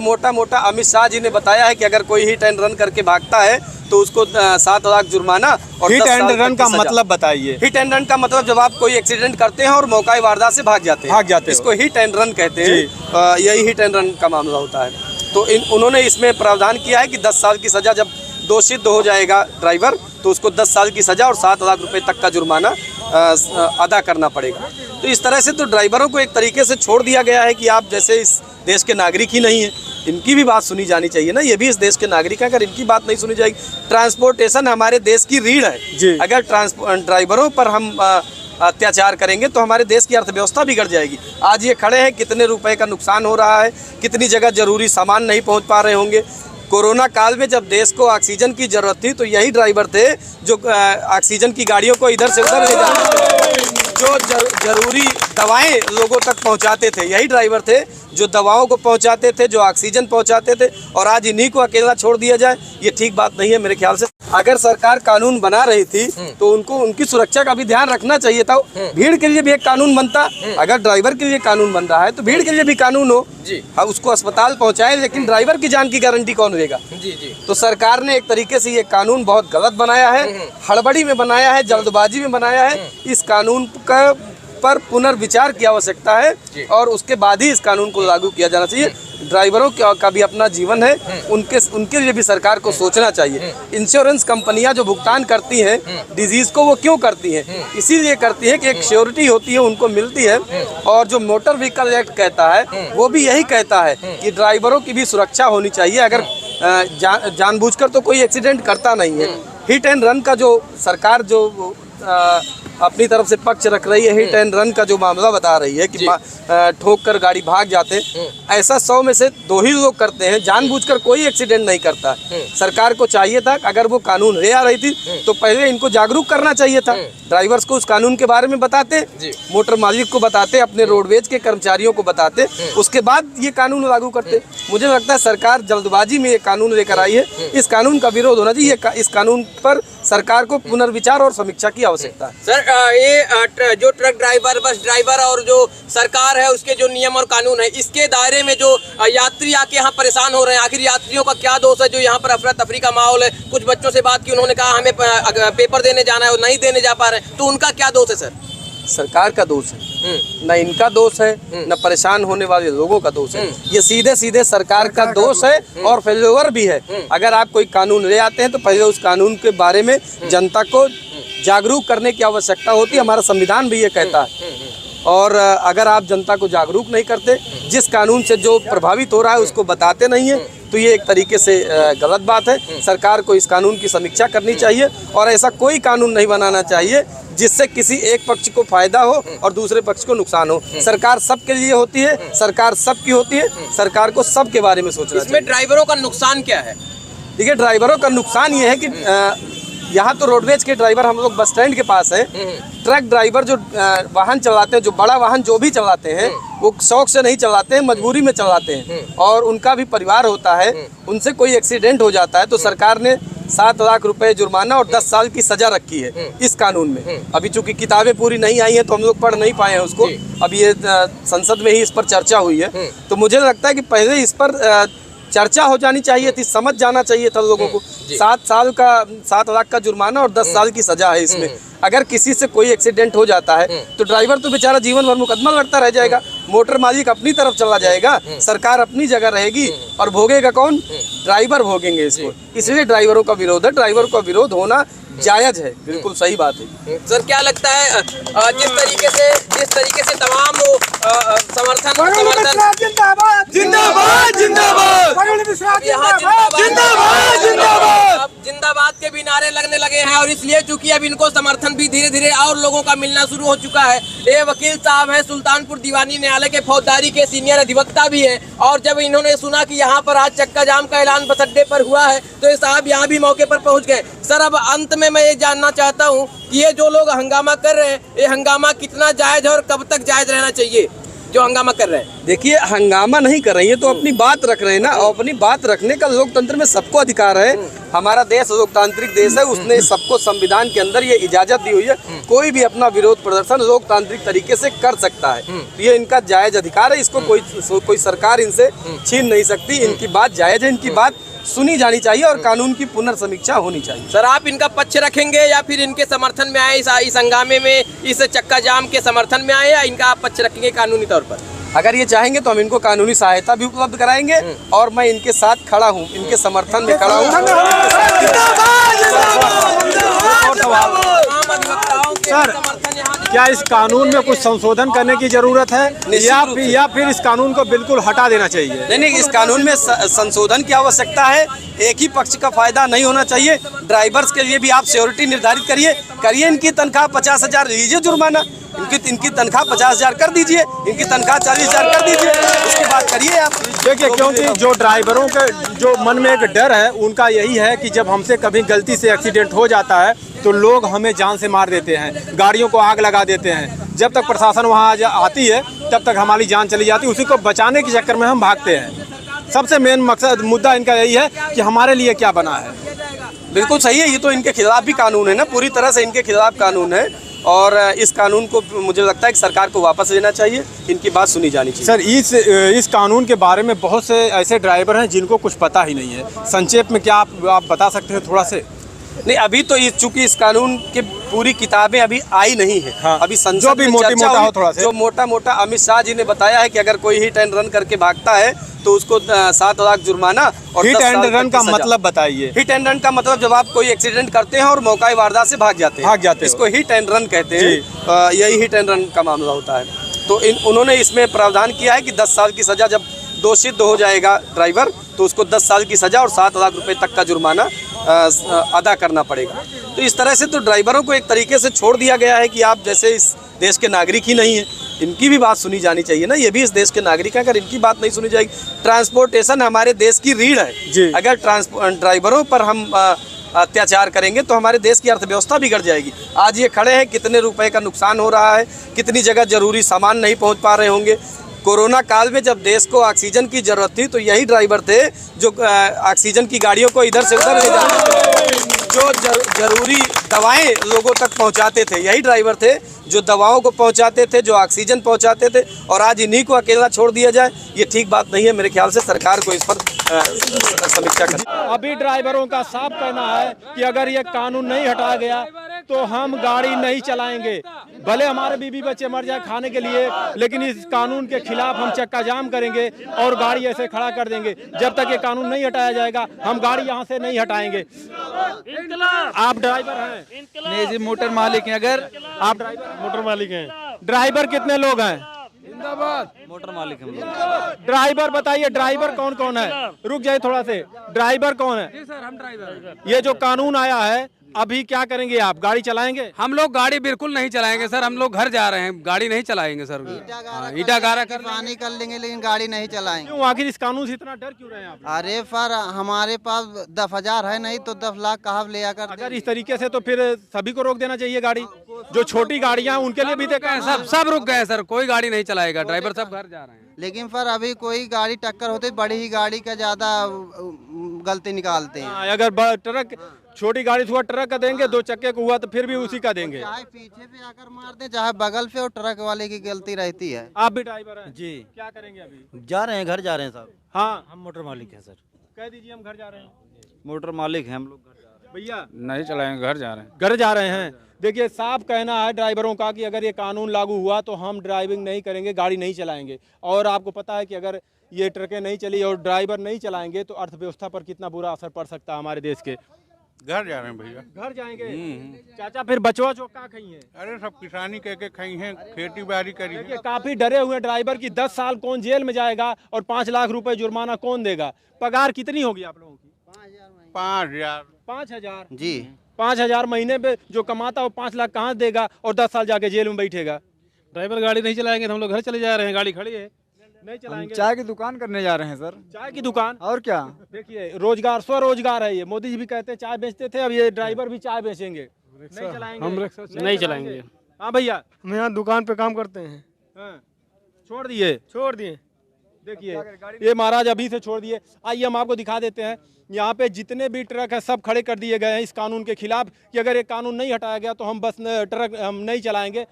मोटा मोटा अमित शाह जी ने बताया है कि अगर कोई हिट एंड रन करके भागता है तो उसको 7 लाख जुर्माना और हिट एंड रन का मतलब बताइए। हिट एंड रन का मतलब जब आप कोई एक्सीडेंट करते हैं और मौका वारदात से भाग जाते हैं, इसको हिट एंड रन कहते हैं। यही हिट एंड रन का मामला होता है। तो उन्होंने इसमें प्रावधान किया है कि 10 साल की सजा, जब दोषित हो जाएगा ड्राइवर तो उसको 10 साल की सजा और 7 लाख रुपए तक का जुर्माना अदा करना पड़ेगा। तो इस तरह से तो ड्राइवरों को एक तरीके से छोड़ दिया गया है कि आप जैसे इस देश के नागरिक ही नहीं हैं, इनकी भी बात सुनी जानी चाहिए ना। ये भी इस देश के नागरिक हैं, अगर इनकी बात नहीं सुनी जाएगी। ट्रांसपोर्टेशन हमारे देश की रीढ़ है। अगर ड्राइवरों पर हम अत्याचार करेंगे तो हमारे देश की अर्थव्यवस्था बिगड़ जाएगी। आज ये खड़े हैं, कितने रुपए का नुकसान हो रहा है, कितनी जगह जरूरी सामान नहीं पहुंच पा रहे होंगे। कोरोना काल में जब देश को ऑक्सीजन की जरूरत थी तो यही ड्राइवर थे जो ऑक्सीजन की गाड़ियों को इधर से उधर ले जाते, जो जरूरी दवाएं लोगों तक पहुंचाते थे। यही ड्राइवर थे जो दवाओं को पहुंचाते थे, जो ऑक्सीजन पहुंचाते थे। और आज इन्हीं को अकेला छोड़ दिया जाए, ये ठीक बात नहीं है मेरे ख्याल से। अगर सरकार कानून बना रही थी तो उनको उनकी सुरक्षा का भी ध्यान रखना चाहिए था। भीड़ के लिए भी एक कानून बनता। अगर ड्राइवर के लिए कानून बन रहा है तो भीड़ के लिए भी कानून हो। हाँ, उसको अस्पताल पहुंचाए, लेकिन ड्राइवर की जान की गारंटी कौन देगा? तो सरकार ने एक तरीके से ये कानून बहुत गलत बनाया है, हड़बड़ी में बनाया है, जल्दबाजी में बनाया है। इस कानून का पर पुनर्विचार की आवश्यकता है और उसके बाद ही इस कानून को लागू किया जाना चाहिए। ड्राइवरों का भी अपना जीवन है, उनके लिए भी सरकार को सोचना चाहिए। इंश्योरेंस कंपनियां जो भुगतान करती हैं डिजीज को, वो क्यों करती हैं? इसीलिए करती है कि एक श्योरिटी होती है, उनको मिलती है। और जो मोटर व्हीकल एक्ट कहता है वो भी यही कहता है कि ड्राइवरों की भी सुरक्षा होनी चाहिए। अगर जानबूझकर तो कोई एक्सीडेंट करता नहीं है। हिट एंड रन का जो सरकार जो अपनी तरफ से पक्ष रख रही है, हिट एंड रन का जो मामला बता रही है कि ठोक कर गाड़ी भाग जाते हैं, ऐसा 100 में से 2 ही लोग करते हैं। जानबूझकर कोई एक्सीडेंट नहीं करता। सरकार को चाहिए था, अगर वो कानून ले आ रही थी तो पहले इनको जागरूक करना चाहिए था। ड्राइवर्स को उस कानून के बारे में बताते, मोटर मालिक को बताते, अपने रोडवेज के कर्मचारियों को बताते, उसके बाद ये कानून लागू करते। मुझे लगता है सरकार जल्दबाजी में ये कानून लेकर आई है। इस कानून का विरोध होना चाहिए। इस कानून पर सरकार को पुनर्विचार और समीक्षा की आवश्यकता है। सर, ये जो ट्रक ड्राइवर, बस ड्राइवर और जो सरकार है उसके जो नियम और कानून है, इसके दायरे में जो यात्री आके यहाँ परेशान हो रहे हैं, आखिर यात्रियों का क्या दोष है जो यहाँ पर अफरा तफरी का माहौल है? कुछ बच्चों से बात की, उन्होंने कहा हमें पेपर देने जाना है और नहीं देने जा पा रहे हैं, तो उनका क्या दोष है? सर, सरकार का दोष है, न इनका दोष है, न परेशान होने वाले लोगों का दोष है। ये सीधे सीधे सरकार का दोष है और फेल्योर भी है। अगर आप कोई कानून ले आते हैं तो पहले उस कानून के बारे में जनता को जागरूक करने की आवश्यकता होती है। हमारा संविधान भी ये कहता है। और अगर आप जनता को जागरूक नहीं करते, जिस कानून से जो प्रभावित हो रहा है उसको बताते नहीं है, तो ये एक तरीके से गलत बात है। सरकार को इस कानून की समीक्षा करनी चाहिए और ऐसा कोई कानून नहीं बनाना चाहिए जिससे किसी एक पक्ष को फायदा हो और दूसरे पक्ष को नुकसान हो। सरकार सबके लिए होती है, सरकार सबकी होती है, सरकार को सबके बारे में सोचना चाहिए। इसमें ड्राइवरों का नुकसान क्या है? देखिए, ड्राइवरों का नुकसान ये है कि यहाँ तो रोडवेज के ड्राइवर, हम लोग बस स्टैंड के पास हैं, ट्रक ड्राइवर जो वाहन चलाते हैं, जो बड़ा वाहन जो भी चलाते हैं, वो शौक से नहीं चलाते हैं, मजबूरी में चलाते हैं और उनका भी परिवार होता है। उनसे कोई एक्सीडेंट हो जाता है तो सरकार ने 7 लाख रुपए जुर्माना और 10 साल की सजा रखी है इस कानून में। अभी चूंकि किताबें पूरी नहीं आई हैं तो हम लोग पढ़ नहीं पाए हैं उसको। अभी ये संसद में ही इस पर चर्चा हुई है। तो मुझे लगता है कि पहले इस पर चर्चा हो जानी चाहिए थी, समझ जाना चाहिए था लोगों को। 7 लाख का जुर्माना और 10 साल की सजा है इसमें। अगर किसी से कोई एक्सीडेंट हो जाता है तो ड्राइवर तो बेचारा जीवन भर मुकदमा लड़ता रह जाएगा। मोटर मालिक अपनी तरफ चला जाएगा, सरकार अपनी जगह रहेगी और भोगेगा कौन? ड्राइवर भोगेंगे इसको। इसलिए ड्राइवरों का विरोध है। ड्राइवर का विरोध होना जायज है, बिल्कुल सही बात है। सर, क्या लगता है जिस तरीके से तमाम समर्थन जिंदाबाद जिंदाबाद अब जिंदाबाद के भी नारे लगने लगे हैं और इसलिए चूंकि अब इनको समर्थन भी धीरे धीरे और लोगों का मिलना शुरू हो चुका है। ये वकील साहब हैं, सुल्तानपुर दीवानी न्यायालय के फौजदारी के सीनियर अधिवक्ता भी हैं और जब इन्होंने सुना कि यहाँ पर आज चक्का जाम का ऐलान बस अड्डे पर हुआ है तो ये साहब यहाँ भी मौके पर पहुँच गए। सर, अब अंत में मैं ये जानना चाहता हूँ कि ये जो लोग हंगामा कर रहे हैं, ये हंगामा कितना जायज है और कब तक जायज रहना चाहिए? जो हंगामा कर रहे हैं? देखिए, हंगामा नहीं कर रही है तो अपनी बात रख रहे हैं ना, और अपनी बात रखने का लोकतंत्र में सबको अधिकार है। हमारा देश लोकतांत्रिक देश है, उसने सबको संविधान के अंदर ये इजाजत दी हुई है, कोई भी अपना विरोध प्रदर्शन लोकतांत्रिक तरीके से कर सकता है। ये इनका जायज अधिकार है, इसको कोई सरकार इनसे छीन नहीं सकती। इनकी बात जायज है, इनकी बात सुनी जानी चाहिए और कानून की पुनर्समीक्षा होनी चाहिए। सर, आप इनका पक्ष रखेंगे या फिर इनके समर्थन में आए, इस हंगामे में, इस चक्का जाम के समर्थन में आए, या इनका आप पक्ष रखेंगे कानूनी तौर पर? अगर ये चाहेंगे तो हम इनको कानूनी सहायता भी उपलब्ध कराएंगे और मैं इनके साथ खड़ा हूँ, इनके समर्थन में खड़ा हूँ। सर, क्या इस कानून में कुछ संशोधन करने की जरूरत है या फिर इस कानून को बिल्कुल हटा देना चाहिए? नहीं, इस कानून में संशोधन की आवश्यकता है। एक ही पक्ष का फायदा नहीं होना चाहिए। ड्राइवर्स के लिए भी आप श्योरिटी निर्धारित करिए। इनकी तनख्वाह 50,000 लीजिए, जुर्माना इनकी तनख्वाह 50,000 कर दीजिए, इनकी तनख्वाह 40,000 कर दीजिए, उसके बाद करिए आप। देखिए, क्योंकि जो ड्राइवरों के जो मन में एक डर है, उनका यही है कि जब हमसे कभी गलती से एक्सीडेंट हो जाता है तो लोग हमें जान से मार देते हैं, गाड़ियों को आग लगा देते हैं। जब तक प्रशासन वहाँ आती है तब तक हमारी जान चली जाती है, उसी को बचाने के चक्कर में हम भागते हैं। सबसे मेन मुद्दा इनका यही है कि हमारे लिए क्या बना है। बिल्कुल सही है, ये तो इनके खिलाफ भी कानून है ना, पूरी तरह से इनके खिलाफ कानून है और इस कानून को मुझे लगता है कि सरकार को वापस लेना चाहिए, इनकी बात सुनी जानी चाहिए। सर, इस कानून के बारे में बहुत से ऐसे ड्राइवर हैं जिनको कुछ पता ही नहीं है। संक्षेप में क्या आप बता सकते हैं थोड़ा से? नहीं, अभी तो चूंकि इस कानून की पूरी किताबें अभी आई नहीं है। हाँ, अभी संसद जो भी में मोटा चर्चा हो हुई, थोड़ा से। जो मोटा अमित शाह जी ने बताया है कि अगर कोई हिट एंड रन करके भागता है तो उसको 7 लाख जुर्माना और हिट 10 एंड साल रन तक का की सजा। मतलब बताइए। हिट एंड रन का मतलब जब आप कोई एक्सीडेंट करते हैं और मौका वारदात से भाग जाते हैं, इसको हिट एंड रन कहते हैं। यही हिट एंड रन का मामला होता है। तो उन्होंने इसमें प्रावधान किया है कि 10 साल की सजा, जब दोषित हो जाएगा ड्राइवर तो उसको 10 साल की सजा और 7 लाख रुपए तक का जुर्माना अदा करना पड़ेगा। तो इस तरह से तो ड्राइवरों को एक तरीके से छोड़ दिया गया है कि आप जैसे इस देश के नागरिक ही नहीं है, इनकी भी बात सुनी जानी चाहिए ना। ये भी इस देश के नागरिक हैं, अगर इनकी बात नहीं सुनी जाएगी। ट्रांसपोर्टेशन हमारे देश की रीढ़ है। अगर ड्राइवरों पर हम अत्याचार करेंगे तो हमारे देश की अर्थव्यवस्था बिगड़ जाएगी। आज ये खड़े हैं, कितने रुपए का नुकसान हो रहा है, कितनी जगह जरूरी सामान नहीं पहुंच पा रहे होंगे। कोरोना काल में जब देश को ऑक्सीजन की जरूरत थी तो यही ड्राइवर थे जो ऑक्सीजन की गाड़ियों को इधर से उधर ले जाते, जो जरूरी दवाएं लोगों तक पहुंचाते थे। यही ड्राइवर थे जो दवाओं को पहुंचाते थे, जो ऑक्सीजन पहुंचाते थे, और आज इन्हीं को अकेला छोड़ दिया जाए, ये ठीक बात नहीं है। मेरे ख्याल से सरकार को इस पर समीक्षा करनी। अभी ड्राइवरों का साफ कहना है कि अगर ये कानून नहीं हटाया गया तो हम गाड़ी नहीं चलाएंगे, भले हमारे बीवी बच्चे मर जाए खाने के लिए, लेकिन इस कानून के खिलाफ हम चक्का जाम करेंगे और गाड़ी ऐसे खड़ा कर देंगे। जब तक ये कानून नहीं हटाया जाएगा हम गाड़ी यहाँ से नहीं हटाएंगे। आप ड्राइवर हैं? नहीं जी, मोटर मालिक हैं। अगर आप ड्राइवर मोटर मालिक हैं? ड्राइवर कितने लोग हैं? जिंदाबाद मोटर मालिक हम लोग। ड्राइवर बताइए, ड्राइवर कौन कौन है? रुक जाए थोड़ा से, ड्राइवर कौन है? जी सर, हम ड्राइवर। ये जो कानून आया है अभी क्या करेंगे आप? गाड़ी चलाएंगे? हम लोग गाड़ी बिल्कुल नहीं चलाएंगे सर, हम लोग घर जा रहे हैं, गाड़ी नहीं चलाएंगे सर। ईटा गारा कर पानी कर लेंगे लेकिन गाड़ी नहीं चलाएंगे। क्यों, आखिर इस कानून से इतना डर क्यों रहे हैं आप? अरे पर हमारे पास 10,000 है नहीं तो 10 लाख कहाँ ले आकर अगर इस तरीके से तो फिर सभी को रोक देना चाहिए गाड़ी। जो छोटी गाड़ियां उनके लिए भी देखा सब रुक गए सर, कोई गाड़ी नहीं चलाएगा, ड्राइवर सब घर जा रहे हैं। लेकिन पर अभी कोई गाड़ी टक्कर होती बड़ी ही गाड़ी का ज्यादा गलती निकालते हैं। अगर ट्रक छोटी गाड़ी हुआ ट्रक का देंगे, 2 चक्के को हुआ तो फिर भी उसी का देंगे। चाहे पीछे पे आकर मार दे, चाहे बगल पे, और ट्रक वाले की गलती रहती है। आप भी ड्राइवर हैं? जी। क्या करेंगे अभी? जा रहे हैं, घर जा रहे हैं साहब। हाँ, हम मोटर मालिक हैं सर। कह दीजिए हम घर जा रहे हैं। मोटर मालिक हैं हम लोग, घर जा रहे हैं। भैया नहीं चलाएंगे, घर जा रहे हैं। घर जा रहे हैं। देखिए, साफ कहना है ड्राइवरों का कि अगर ये कानून लागू हुआ तो हम ड्राइविंग नहीं करेंगे, गाड़ी नहीं चलाएंगे। और आपको पता है कि अगर ये ट्रकें नहीं चली और ड्राइवर नहीं चलाएंगे तो अर्थव्यवस्था पर कितना बुरा असर पड़ सकता है हमारे देश के। घर जा रहे हैं भैया। घर जाएंगे? चाचा फिर बचवा जो का खाई है? अरे सब किसानी कह के खाई हैं, खेती बाड़ी करी है। काफी डरे हुए ड्राइवर की 10 साल कौन जेल में जाएगा और 5 लाख रुपए जुर्माना कौन देगा? पगार कितनी होगी आप लोगों की? 5,000। 5,000 जी। 5,000 महीने पे जो कमाता है वो 5 लाख कहाँ देगा और 10 साल जाके जेल में बैठेगा? ड्राइवर गाड़ी नहीं चलाएंगे तो हम लोग घर चले जा रहे हैं, गाड़ी खड़ी है। नहीं चलाएंगे। चाय की दुकान करने जा रहे हैं सर। चाय की दुकान? और क्या? देखिए, रोजगार स्वरोजगार है ये। मोदी जी भी कहते हैं चाय बेचते थे, अब ये ड्राइवर भी चाय बेचेंगे। नहीं चलाएंगे? हम नहीं चलाएंगे। हाँ भैया, हम यहाँ दुकान पे काम करते हैं। हाँ। छोड़ दिए देखिए ये महाराज अभी से छोड़ दिए। आइए हम आपको दिखा देते हैं, यहाँ पे जितने भी ट्रक है सब खड़े कर दिए गए हैं इस कानून के खिलाफ कि अगर ये कानून नहीं हटाया गया तो हम बस ट्रक हम नहीं चलाएंगे।